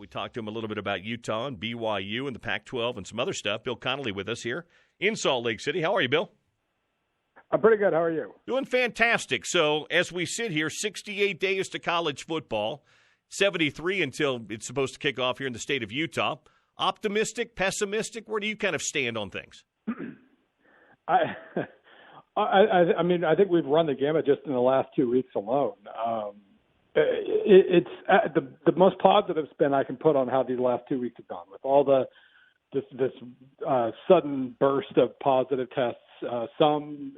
We talked to him a little bit about Utah and BYU and the Pac-12 and some other stuff. Bill Connolly with us here in Salt Lake City. How are you, Bill? I'm pretty good. How are you? Doing fantastic. So as we sit here, 68 days to college football, 73 until it's supposed to kick off here in the state of Utah. Optimistic, pessimistic? Where do you kind of stand on things? I mean, I think we've run the gamut just in the last 2 weeks alone. It's the most positive spin I can put on how these last 2 weeks have gone, with all this sudden burst of positive tests. Some,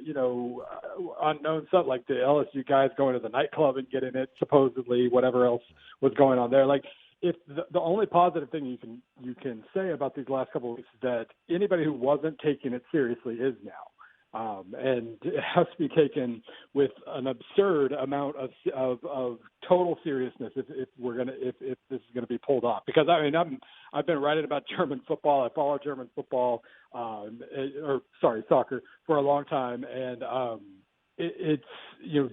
unknown stuff, like the LSU guys going to the nightclub and getting it, supposedly, whatever else was going on there. Like, if the only positive thing you can say about these last couple of weeks is that anybody who wasn't taking it seriously is now. And it has to be taken with an absurd amount of total seriousness if this is gonna be pulled off. Because I mean, I've been writing about German football. I follow German football, soccer for a long time, and it's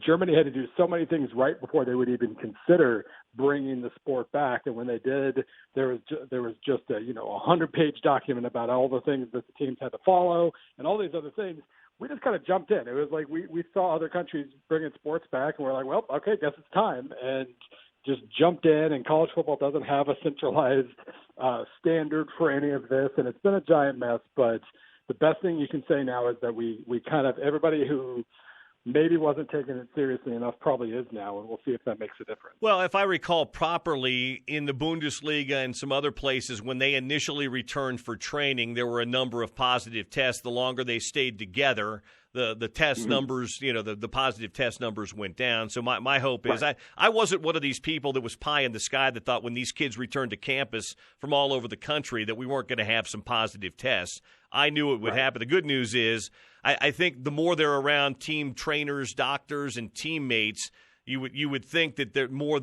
Germany had to do so many things right before they would even consider bringing the sport back. And when they did, there was just a 100-page document about all the things that the teams had to follow and all these other things. We just kind of jumped in. It was like we saw other countries bringing sports back, and we're like, well, okay, guess it's time, and just jumped in. And college football doesn't have a centralized standard for any of this, and it's been a giant mess. But the best thing you can say now is that we kind of, everybody who maybe wasn't taking it seriously enough probably is now, and we'll see if that makes a difference. Well, if I recall properly, in the Bundesliga and some other places, when they initially returned for training, there were a number of positive tests. The longer they stayed together, the test numbers, the positive test numbers went down. So my hope is, I wasn't one of these people that was pie in the sky that thought when these kids returned to campus from all over the country that we weren't going to have some positive tests. I knew it would happen. The good news is, I think the more they're around team trainers, doctors, and teammates, you would think that they're more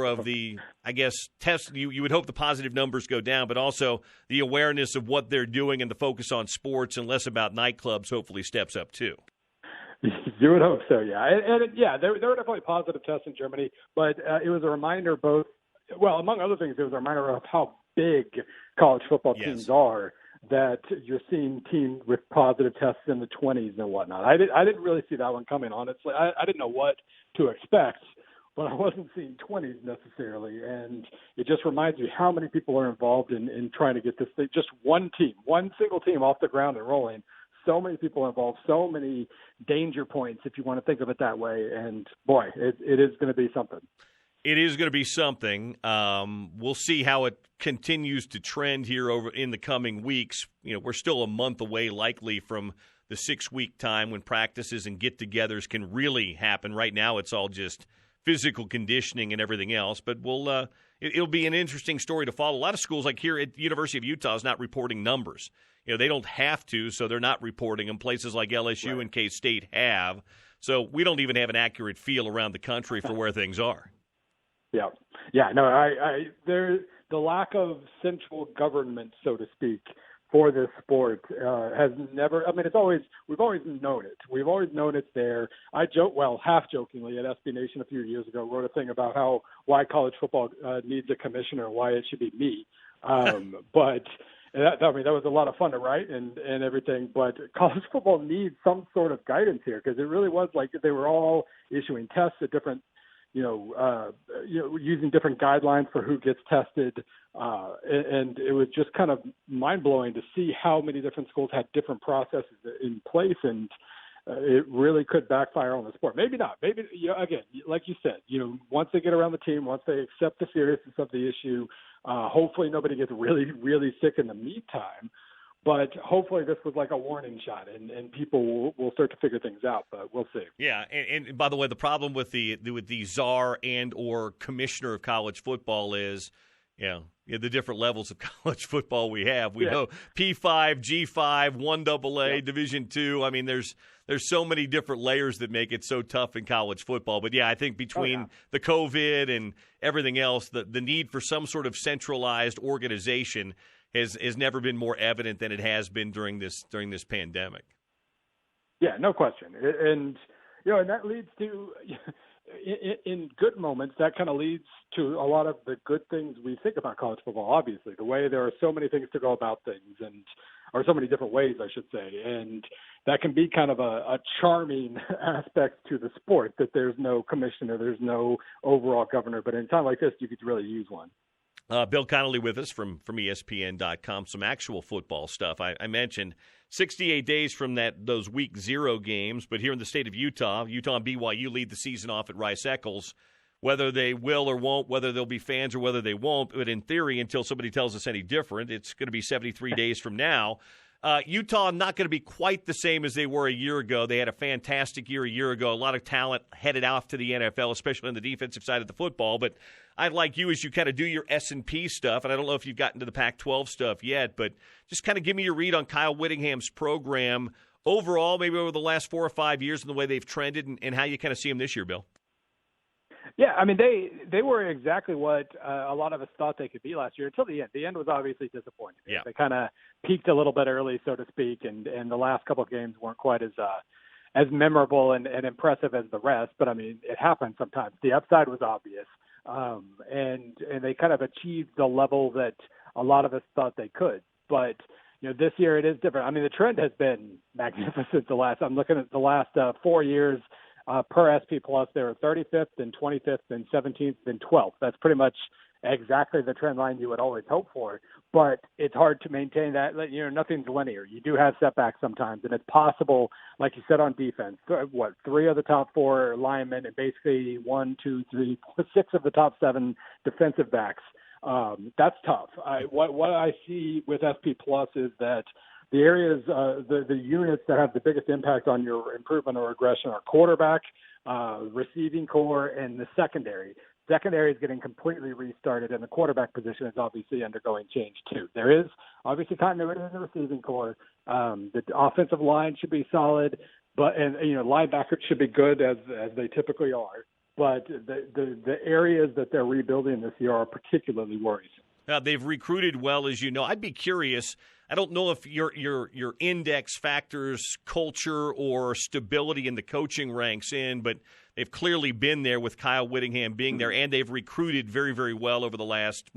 of the I guess test. You would hope the positive numbers go down, but also the awareness of what they're doing and the focus on sports and less about nightclubs hopefully steps up too. You would hope so, yeah. There were definitely positive tests in Germany, but it was a reminder among other things, it was a reminder of how big college football teams are, that you're seeing teams with positive tests in the 20s and whatnot. I didn't really see that one coming, honestly. I didn't know what to expect, but I wasn't seeing 20s necessarily. And it just reminds me how many people are involved in trying to get this thing, just one single team off the ground and rolling. So many people involved, so many danger points, if you want to think of it that way. And, boy, it is going to be something. It is going to be something. We'll see how it continues to trend here over in the coming weeks. We're still a month away likely from the 6-week time when practices and get-togethers can really happen. Right now it's all just physical conditioning and everything else. But it'll be an interesting story to follow. A lot of schools, like here at the University of Utah, is not reporting numbers. They don't have to, so they're not reporting them. Places like LSU and K-State have. So we don't even have an accurate feel around the country for where things are. Yeah. No, the lack of central government, so to speak, for this sport has never. I mean, we've always known it. We've always known it's there. I half jokingly at SB Nation a few years ago, wrote a thing about why college football needs a commissioner, why it should be me. But that was a lot of fun to write and everything. But college football needs some sort of guidance here, because it really was like they were all issuing tests at different. Using different guidelines for who gets tested. And it was just kind of mind-blowing to see how many different schools had different processes in place, and it really could backfire on the sport. Maybe not. Maybe, again, like you said, once they get around the team, once they accept the seriousness of the issue, hopefully nobody gets really, really sick in the meantime. But hopefully this was like a warning shot, and people will start to figure things out. But we'll see. Yeah, and by the way, the problem with the czar and or commissioner of college football is, the different levels of college football we have. We know P5, G5, 1AA, Division II. I mean, there's so many different layers that make it so tough in college football. But I think between the COVID and everything else, the need for some sort of centralized organization has never been more evident than it has been during this pandemic. Yeah, no question. And that leads to in good moments, that kind of leads to a lot of the good things we think about college football. Obviously, the way there are so many things to go about things, or so many different ways, I should say, and that can be kind of a charming aspect to the sport, that there's no commissioner, there's no overall governor. But in a time like this, you could really use one. Bill Connolly with us from ESPN.com. Some actual football stuff. I mentioned 68 days from those Week 0 games, but here in the state of Utah and BYU lead the season off at Rice-Eccles. Whether they will or won't, whether there'll be fans or whether they won't, but in theory, until somebody tells us any different, it's going to be 73 days from now. Utah not going to be quite the same as they were a year ago. They had a fantastic year a year ago. A lot of talent headed off to the NFL, especially on the defensive side of the football. But I'd like you, as you kind of do your S&P stuff, and I don't know if you've gotten to the Pac-12 stuff yet, but just kind of give me your read on Kyle Whittingham's program overall, maybe over the last 4 or 5 years, and the way they've trended, and how you kind of see them this year, Bill. Yeah, I mean, they were exactly what a lot of us thought they could be last year until the end. The end was obviously disappointing. Yeah. They kind of peaked a little bit early, so to speak, and the last couple of games weren't quite as memorable and impressive as the rest. But, I mean, it happens sometimes. The upside was obvious, and they kind of achieved the level that a lot of us thought they could. But, you know, this year it is different. I mean, the trend has been magnificent I'm looking at the last 4 years. Per SP Plus, they were 35th and 25th and 17th and 12th. That's pretty much exactly the trend line you would always hope for. But it's hard to maintain that. You know, nothing's linear. You do have setbacks sometimes, and it's possible, like you said, on defense. 3 of the top 4 linemen, and basically 1, 2, 3, 6 of the top 7 defensive backs. That's tough. What I see with SP Plus is that the areas, the units that have the biggest impact on your improvement or regression are quarterback, receiving core, and the secondary. Secondary is getting completely restarted, and the quarterback position is obviously undergoing change too. There is obviously continuity in the receiving core. The offensive line should be solid, and linebackers should be good as they typically are. But the areas that they're rebuilding this year are particularly worrisome. They've recruited well, as you know. I'd be curious. I don't know if your index factors culture or stability in the coaching ranks in, but they've clearly been there with Kyle Whittingham being there, and they've recruited very, very well over the last,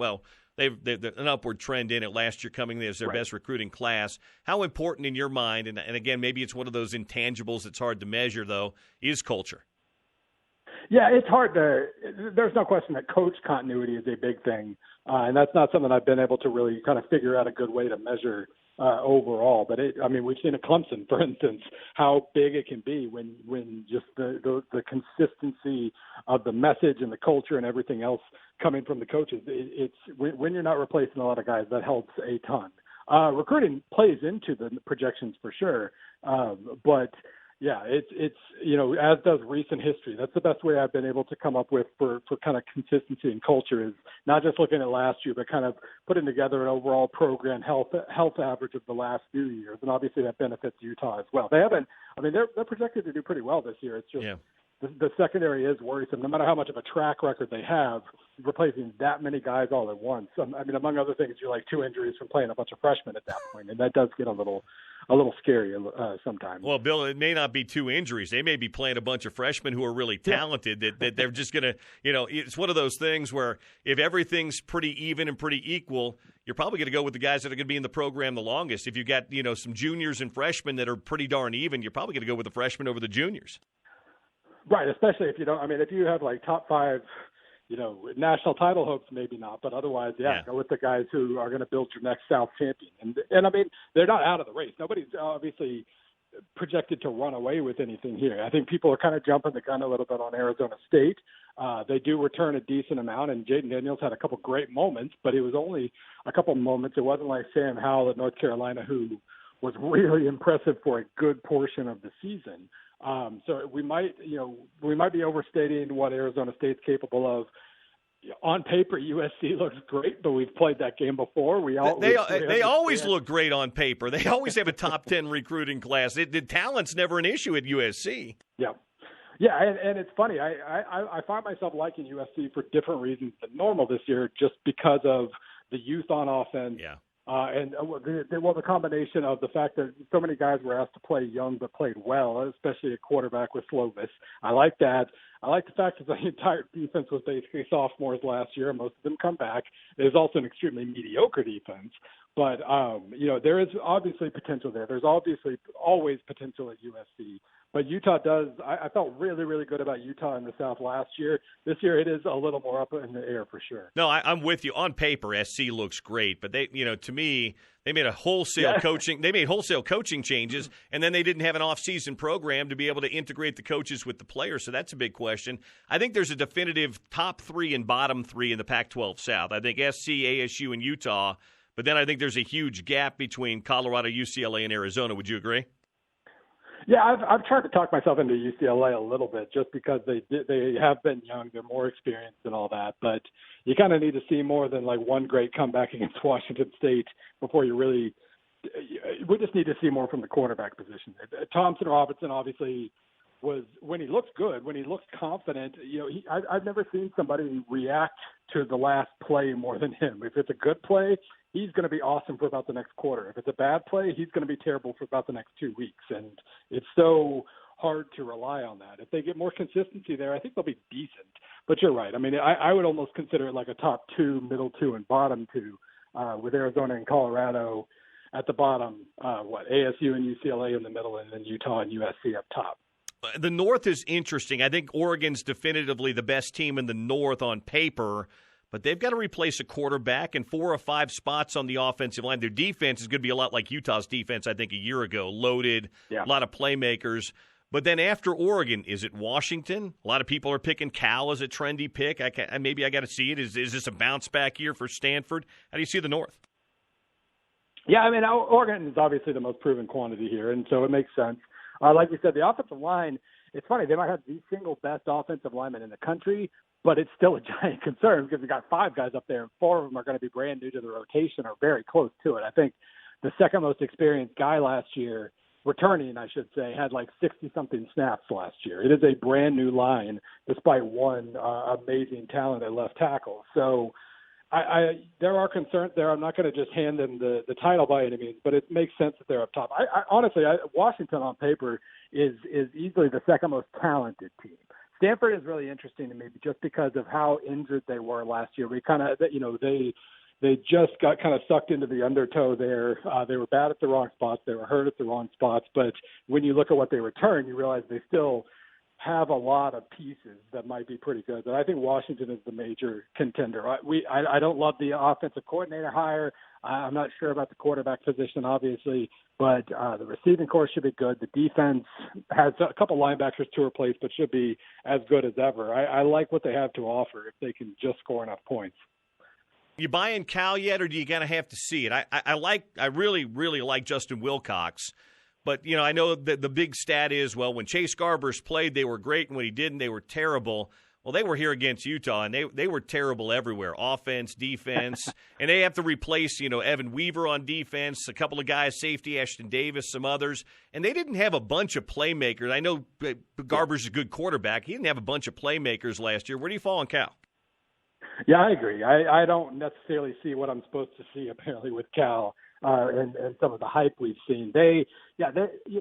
they've an upward trend in it last year coming as their best recruiting class. How important in your mind, and again, maybe it's one of those intangibles that's hard to measure, though, is culture? Yeah, it's hard there's no question that coach continuity is a big thing. And that's not something I've been able to really kind of figure out a good way to measure overall. But we've seen at Clemson, for instance, how big it can be when just the consistency of the message and the culture and everything else coming from the coaches. It's when you're not replacing a lot of guys, that helps a ton. Recruiting plays into the projections for sure. But yeah, it's as does recent history. That's the best way I've been able to come up with for kind of consistency and culture, is not just looking at last year, but kind of putting together an overall program health average of the last few years. And obviously that benefits Utah as well. They're projected to do pretty well this year. It's just the secondary is worrisome. No matter how much of a track record they have, replacing that many guys all at once. Among other things, you're like 2 injuries from playing a bunch of freshmen at that point, and that does get a little scary sometimes. Well, Bill, it may not be 2 injuries. They may be playing a bunch of freshmen who are really talented that they're just going to, it's one of those things where if everything's pretty even and pretty equal, you're probably going to go with the guys that are going to be in the program the longest. If you've got, some juniors and freshmen that are pretty darn even, you're probably going to go with the freshmen over the juniors. Right, especially if you don't. If you have like top 5, national title hopes, maybe not, but otherwise, go with the guys who are going to build your next South champion. And they're not out of the race. Nobody's obviously projected to run away with anything here. I think people are kind of jumping the gun a little bit on Arizona State. They do return a decent amount, and Jaden Daniels had a couple great moments, but it was only a couple moments. It wasn't like Sam Howell at North Carolina, who was really impressive for a good portion of the season. So we might be overstating what Arizona State's capable of. On paper, USC looks great, but we've played that game before. They always look great on paper. They always have a top 10 recruiting class. The talent's never an issue at USC. Yeah. Yeah, and it's funny. I find myself liking USC for different reasons than normal this year, just because of the youth on offense. Yeah. The combination of the fact that so many guys were asked to play young but played well, especially a quarterback with slowness. I like that. I like the fact that the entire defense was basically sophomores last year, and most of them come back. It is also an extremely mediocre defense. But, there is obviously potential there. There's obviously always potential at USC. But Utah does – I felt really, really good about Utah in the South last year. This year it is a little more up in the air for sure. No, I'm with you. On paper, SC looks great. But, to me, they made wholesale coaching changes, and then they didn't have an off-season program to be able to integrate the coaches with the players. So that's a big question. I think there's a definitive top three and bottom three in the Pac-12 South. I think SC, ASU, and Utah. But then I think there's a huge gap between Colorado, UCLA, and Arizona. Would you agree? Yeah, I've tried to talk myself into UCLA a little bit just because they have been young, they're more experienced and all that. But you kind of need to see more than like one great comeback against Washington State before you really. We just need to see more from the quarterback position. Thompson Robinson obviously was when he looks good, when he looks confident. I've never seen somebody react to the last play more than him. If it's a good play, he's going to be awesome for about the next quarter. If it's a bad play, he's going to be terrible for about the next 2 weeks. And it's so hard to rely on that. If they get more consistency there, I think they'll be decent. But you're right. I mean, I would almost consider it like a top two, middle two, and bottom two with Arizona and Colorado at the bottom, ASU and UCLA in the middle, and then Utah and USC up top. The North is interesting. I think Oregon's definitively the best team in the North on paper, but they've got to replace a quarterback and 4 or 5 spots on the offensive line. Their defense is going to be a lot like Utah's defense, I think, a year ago. Loaded, a lot of playmakers. But then after Oregon, is it Washington? A lot of people are picking Cal as a trendy pick. Maybe I got to see it. Is this a bounce-back year for Stanford? How do you see the North? Yeah, I mean, Oregon is obviously the most proven quantity here, and so it makes sense. Like you said, the offensive line, it's funny. They might have the single best offensive lineman in the country, but it's still a giant concern because we got 5 guys up there, and 4 of them are going to be brand new to the rotation or very close to it. I think the second most experienced guy last year, returning, I should say, had like 60-something snaps last year. It is a brand new line despite one amazing talent at left tackle. So there are concerns there. I'm not going to just hand them the title by any means, but it makes sense that they're up top. Honestly, Washington on paper is easily the second most talented team. Stanford is really interesting to me just because of how injured they were last year. We kind of, they just got kind of sucked into the undertow there. They were bad at the wrong spots. They were hurt at the wrong spots. But when you look at what they return, you realize they still have a lot of pieces that might be pretty good. But I think Washington is the major contender. I don't love the offensive coordinator hire. I'm not sure about the quarterback position, obviously, but the receiving corps should be good. The defense has a couple linebackers to replace, but should be as good as ever. I like what they have to offer if they can just score enough points. You buying Cal yet, or do you kind of have to see it? I really, really like Justin Wilcox. But, I know that the big stat is, when Chase Garbers played, they were great, and when he didn't, they were terrible. Well, they were here against Utah, and they were terrible everywhere, offense, defense. And they have to replace, Evan Weaver on defense, a couple of guys, safety, Ashton Davis, some others. And they didn't have a bunch of playmakers. I know Garbers is a good quarterback. He didn't have a bunch of playmakers last year. Where do you fall on Cal? Yeah, I agree. I don't necessarily see what I'm supposed to see, apparently, with Cal. And some of the hype we've seen. They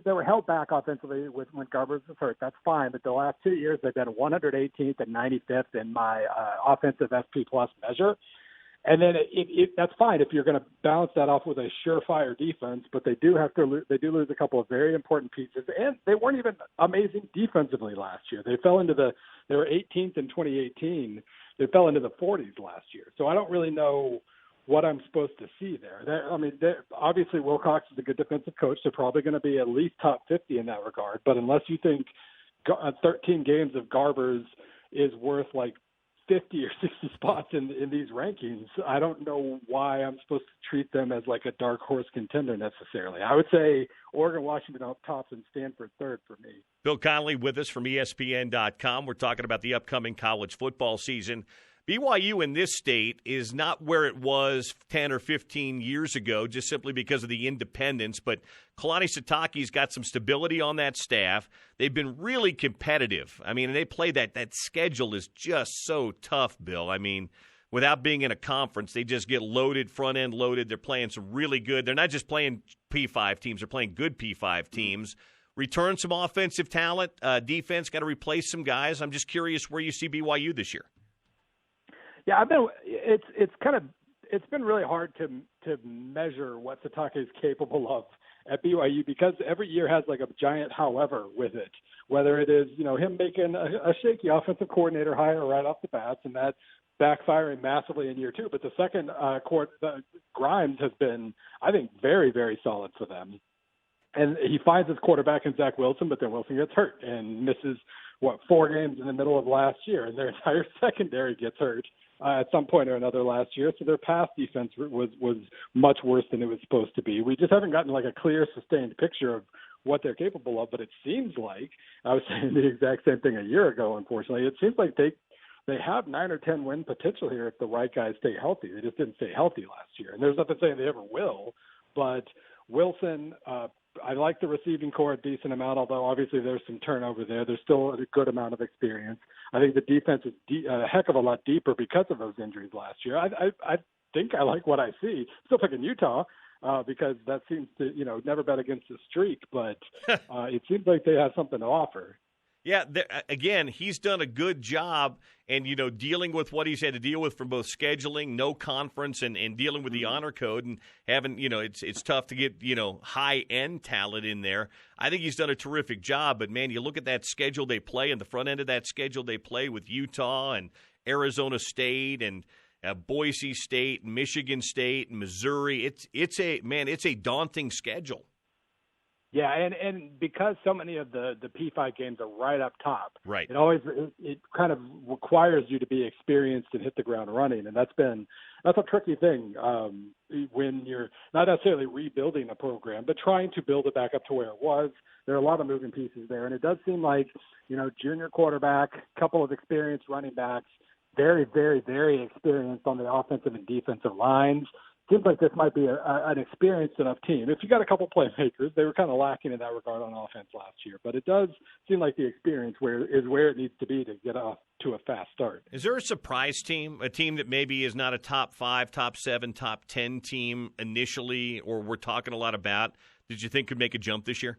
were held back offensively when Garbers was hurt. That's fine, but the last 2 years they've been 118th and 95th in my offensive SP plus measure. And then that's fine if you're going to balance that off with a surefire defense. But they do lose a couple of very important pieces, and they weren't even amazing defensively last year. They were 18th in 2018. They fell into the 40s last year. So I don't really know what I'm supposed to see there. Obviously Wilcox is a good defensive coach. They're probably going to be at least top 50 in that regard. But unless you think 13 games of Garbers is worth like 50 or 60 spots in these rankings, I don't know why I'm supposed to treat them as like a dark horse contender necessarily. I would say Oregon, Washington up top, and Stanford third for me. Bill Connelly with us from ESPN.com. We're talking about the upcoming college football season. BYU in this state is not where it was 10 or 15 years ago, just simply because of the independence. But Kalani Sitake's got some stability on that staff. They've been really competitive. I mean, and they play that schedule is just so tough, Bill. I mean, without being in a conference, they just get loaded, front-end loaded. They're playing some really good. They're not just playing P5 teams. They're playing good P5 teams. Return some offensive talent. Defense got to replace some guys. I'm just curious where you see BYU this year. Yeah, it's been really hard to measure what Satake is capable of at BYU because every year has like a giant however with it, whether it is, him making a shaky offensive coordinator hire right off the bat, and that backfiring massively in year two. But the second Grimes has been, I think, very, very solid for them. And he finds his quarterback in Zach Wilson, but then Wilson gets hurt and misses, 4 games in the middle of last year, and their entire secondary gets hurt at some point or another last year. So their pass defense was much worse than it was supposed to be. We just haven't gotten like a clear, sustained picture of what they're capable of, but it seems like, I was saying the exact same thing a year ago, unfortunately, it seems like they have 9 or 10 win potential here if the right guys stay healthy. They just didn't stay healthy last year. And there's nothing saying they ever will, but Wilson, I like the receiving core a decent amount, although obviously there's some turnover there. There's still a good amount of experience. I think the defense is a heck of a lot deeper because of those injuries last year. I think I like what I see. Still picking Utah because that seems to, never bet against the streak, but it seems like they have something to offer. Yeah, again, he's done a good job and, dealing with what he's had to deal with from both scheduling, no conference, and dealing with the honor code and having, it's tough to get, high-end talent in there. I think he's done a terrific job. But, man, you look at that schedule they play and the front end of that schedule they play with Utah and Arizona State and Boise State, Michigan State, and Missouri. It's a daunting schedule. Yeah, and because so many of the P5 games are right up top, right, it kind of requires you to be experienced and hit the ground running, and that's a tricky thing when you're not necessarily rebuilding a program, but trying to build it back up to where it was. There are a lot of moving pieces there, and it does seem like junior quarterback, couple of experienced running backs, very, very, very experienced on the offensive and defensive lines. Seems like this might be an experienced enough team. If you got a couple playmakers, they were kind of lacking in that regard on offense last year. But it does seem like the experience is where it needs to be to get off to a fast start. Is there a surprise team, a team that maybe is not a top 5, top 7, top 10 team initially, or we're talking a lot about, did you think could make a jump this year?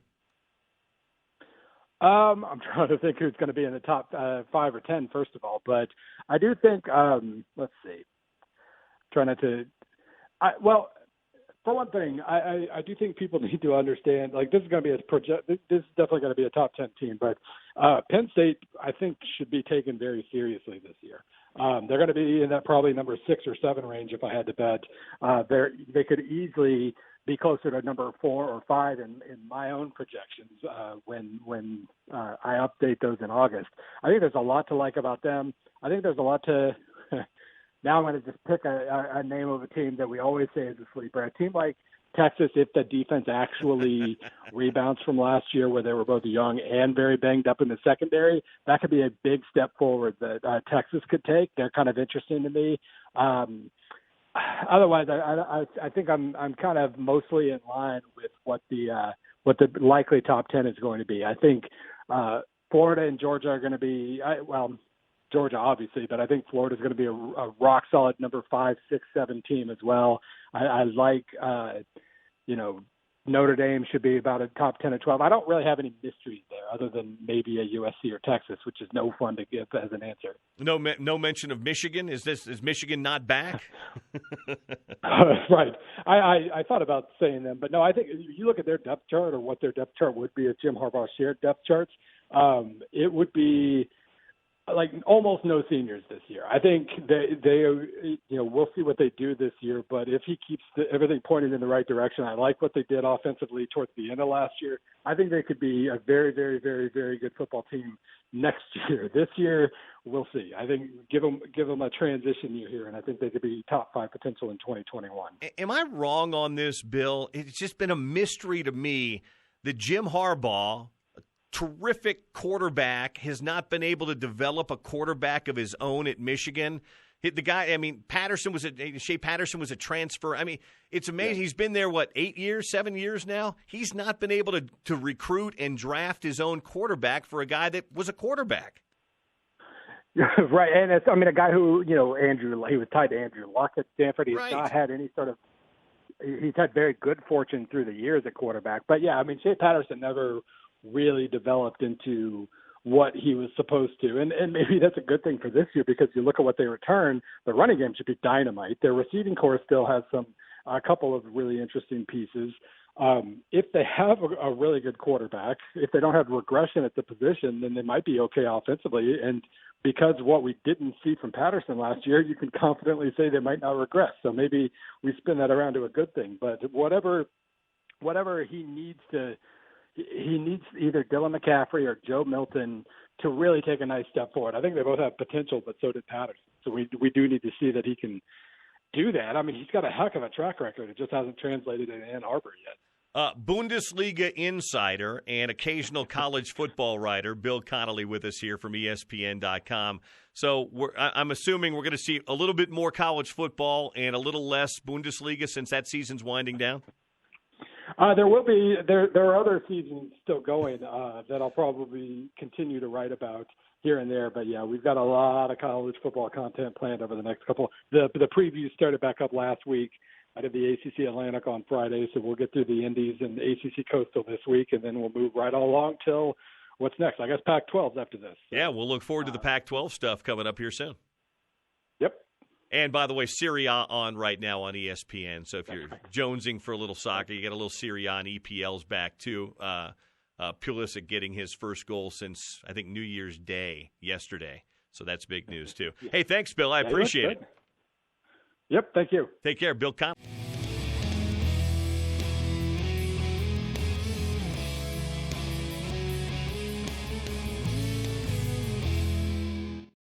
I'm trying to think who's going to be in the top 5 or 10, first of all. But I do think, let's see, try not to – well, for one thing, I do think people need to understand, like, this is going to be this is definitely going to be a top 10 team, but Penn State, I think, should be taken very seriously this year. They're going to be in that probably number 6 or 7 range if I had to bet. They could easily be closer to number 4 or 5 in my own projections when I update those in August. I think there's a lot to like about them. I think there's a lot to now I'm going to just pick a name of a team that we always say is a sleeper. A team like Texas, if the defense actually rebounds from last year where they were both young and very banged up in the secondary, that could be a big step forward that Texas could take. They're kind of interesting to me. Otherwise, I think I'm kind of mostly in line with what the likely top 10 is going to be. I think Florida and Georgia are going to be Georgia, obviously, but I think Florida is going to be a rock-solid number 5, 6, 7 team as well. I like, Notre Dame should be about a top 10 or 12. I don't really have any mysteries there other than maybe a USC or Texas, which is no fun to give as an answer. No mention of Michigan? Is Michigan not back? Right. I thought about saying them, but no, I think if you look at their depth chart or what their depth chart would be if Jim Harbaugh shared depth charts, it would be like almost no seniors this year. I think they we'll see what they do this year, but if he keeps everything pointed in the right direction, I like what they did offensively towards the end of last year. I think they could be a very, very, very, very good football team next year. This year, we'll see. I think give them a transition year here, and I think they could be top 5 potential in 2021. Am I wrong on this, Bill? It's just been a mystery to me that Jim Harbaugh, terrific quarterback, has not been able to develop a quarterback of his own at Michigan. The guy, Shea Patterson was a transfer. I mean, it's amazing. Yeah. He's been there, 7 years now? He's not been able to recruit and draft his own quarterback for a guy that was a quarterback. Right, and it's, I mean, a guy who, he was tied to Andrew Luck at Stanford. He's Right. not had any sort of, he's had very good fortune through the years at quarterback. But yeah, I mean, Shea Patterson never really developed into what he was supposed to. And maybe that's a good thing for this year, because you look at what they return, the running game should be dynamite. Their receiving core still has a couple of really interesting pieces. If they have a really good quarterback, if they don't have regression at the position, then they might be okay offensively. And because what we didn't see from Patterson last year, you can confidently say they might not regress. So maybe we spin that around to a good thing. But whatever he needs either Dylan McCaffrey or Joe Milton to really take a nice step forward. I think they both have potential, but so did Patterson. So we do need to see that he can do that. I mean, he's got a heck of a track record. It just hasn't translated in Ann Arbor yet. Bundesliga insider and occasional college football writer Bill Connolly with us here from ESPN.com. So I'm assuming we're going to see a little bit more college football and a little less Bundesliga since that season's winding down? There will be. There are other seasons still going that I'll probably continue to write about here and there. But, yeah, we've got a lot of college football content planned over the next couple. The previews started back up last week. I did the ACC Atlantic on Friday, so we'll get through the Indies and the ACC Coastal this week, and then we'll move right along till what's next. I guess Pac-12's after this. So, yeah, we'll look forward to the Pac-12 stuff coming up here soon. Yep. And, by the way, Serie A on right now on ESPN. So if you're jonesing for a little soccer, you get a little Serie A, and EPL's back, too. Pulisic getting his first goal since, I think, New Year's Day yesterday. So that's big news, too. Hey, thanks, Bill. I appreciate it. Yep, thank you. Take care. Bill Conley.